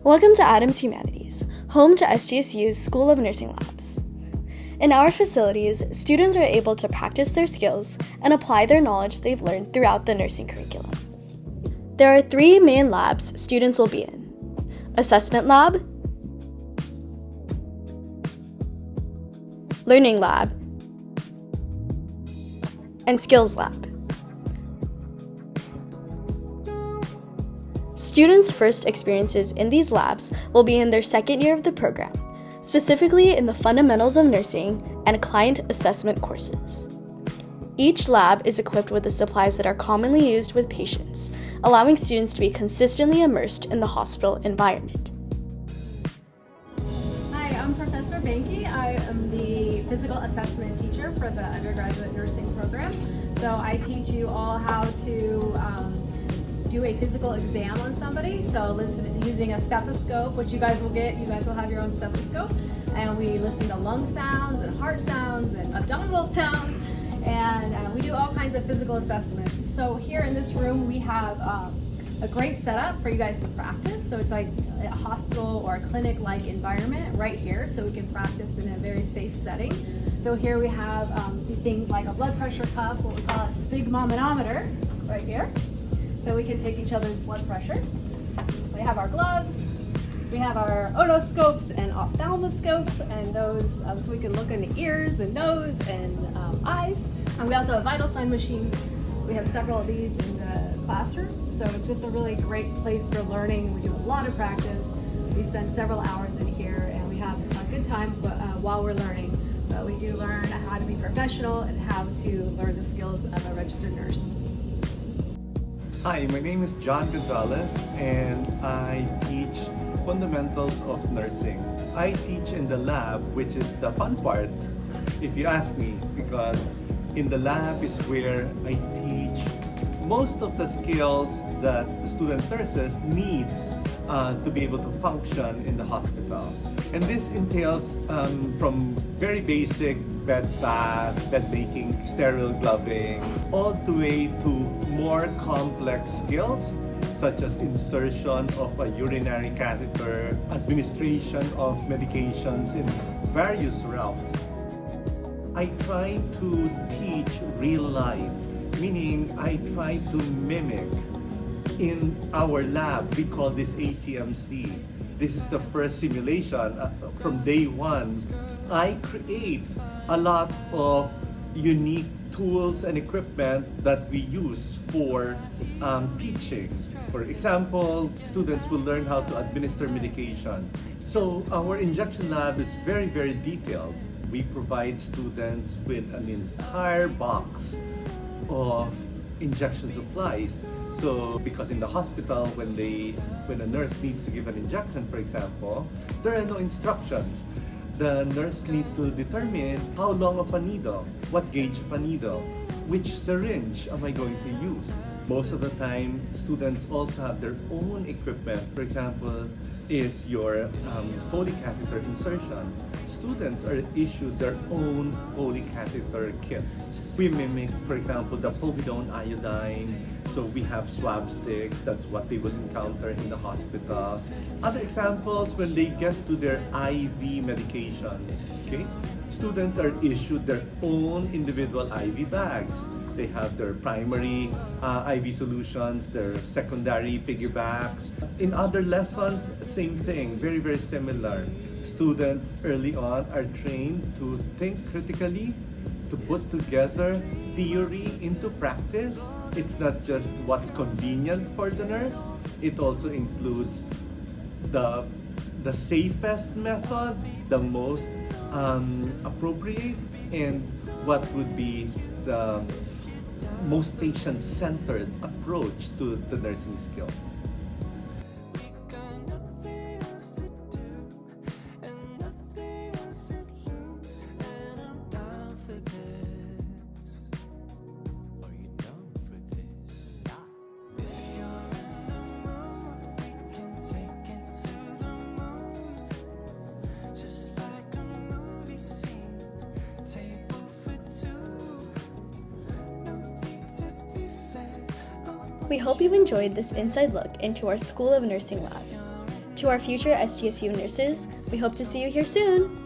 Welcome to Adams Humanities, home to SDSU's School of Nursing Labs. In our facilities, students are able to practice their skills and apply their knowledge they've learned throughout the nursing curriculum. There are 3 main labs students will be in: Assessment Lab, Learning Lab, and Skills Lab. Students' first experiences in these labs will be in their second year of the program, specifically in the Fundamentals of Nursing and Client Assessment courses. Each lab is equipped with the supplies that are commonly used with patients, allowing students to be consistently immersed in the hospital environment. Hi, I'm Professor Banky. I am the physical assessment teacher for the undergraduate nursing program. So I teach you all how to do a physical exam on somebody. So listen using a stethoscope, which you guys will get. You guys will have your own stethoscope. And we listen to lung sounds and heart sounds and abdominal sounds. And we do all kinds of physical assessments. So here in this room, we have a great setup for you guys to practice. So it's like a hospital or a clinic-like environment right here, so we can practice in a very safe setting. So here we have things like a blood pressure cuff, what we call a sphygmomanometer, right here. So we can take each other's blood pressure. We have our gloves. We have our otoscopes and ophthalmoscopes, and those so we can look in the ears and nose and eyes. And we also have vital sign machines. We have several of these in the classroom, so it's just a really great place for learning. We do a lot of practice. We spend several hours in here, and we have a good time while we're learning. But we do learn how to be professional and how to learn the skills of a registered nurse. Hi, my name is John Gonzalez, and I teach Fundamentals of Nursing. I teach in the lab, which is the fun part, if you ask me, because in the lab is where I teach most of the skills that the student nurses need to be able to function in the hospital. And this entails from very basic bed bath, bed making, sterile gloving, all the way to more complex skills such as insertion of a urinary catheter, administration of medications in various routes. I try to teach real life, meaning I try to mimic. In our lab, we call this ACMC. This is the first simulation. From day one, I create a lot of unique tools and equipment that we use for teaching. For example, students will learn how to administer medication. So our injection lab is very, very detailed. We provide students with an entire box of injection supplies. So because in the hospital, when a nurse needs to give an injection, for example, there are no instructions. The nurse needs to determine how long of a needle, what gauge of a needle, which syringe am I going to use. Most of the time, students also have their own equipment. For example, is your Foley catheter insertion. Students are issued their own Foley catheter kits. We mimic, for example, the povidone iodine. So we have swab sticks, that's what they will encounter in the hospital. Other examples, when they get to their IV medications, okay? Students are issued their own individual IV bags. They have their primary IV solutions, their secondary piggybacks. In other lessons, same thing, very, very similar. Students early on are trained to think critically, to put together theory into practice. It's not just what's convenient for the nurse, it also includes the safest method, the most appropriate, and what would be the most patient-centered approach to the nursing skills. We hope you've enjoyed this inside look into our School of Nursing labs. To our future SDSU nurses, we hope to see you here soon!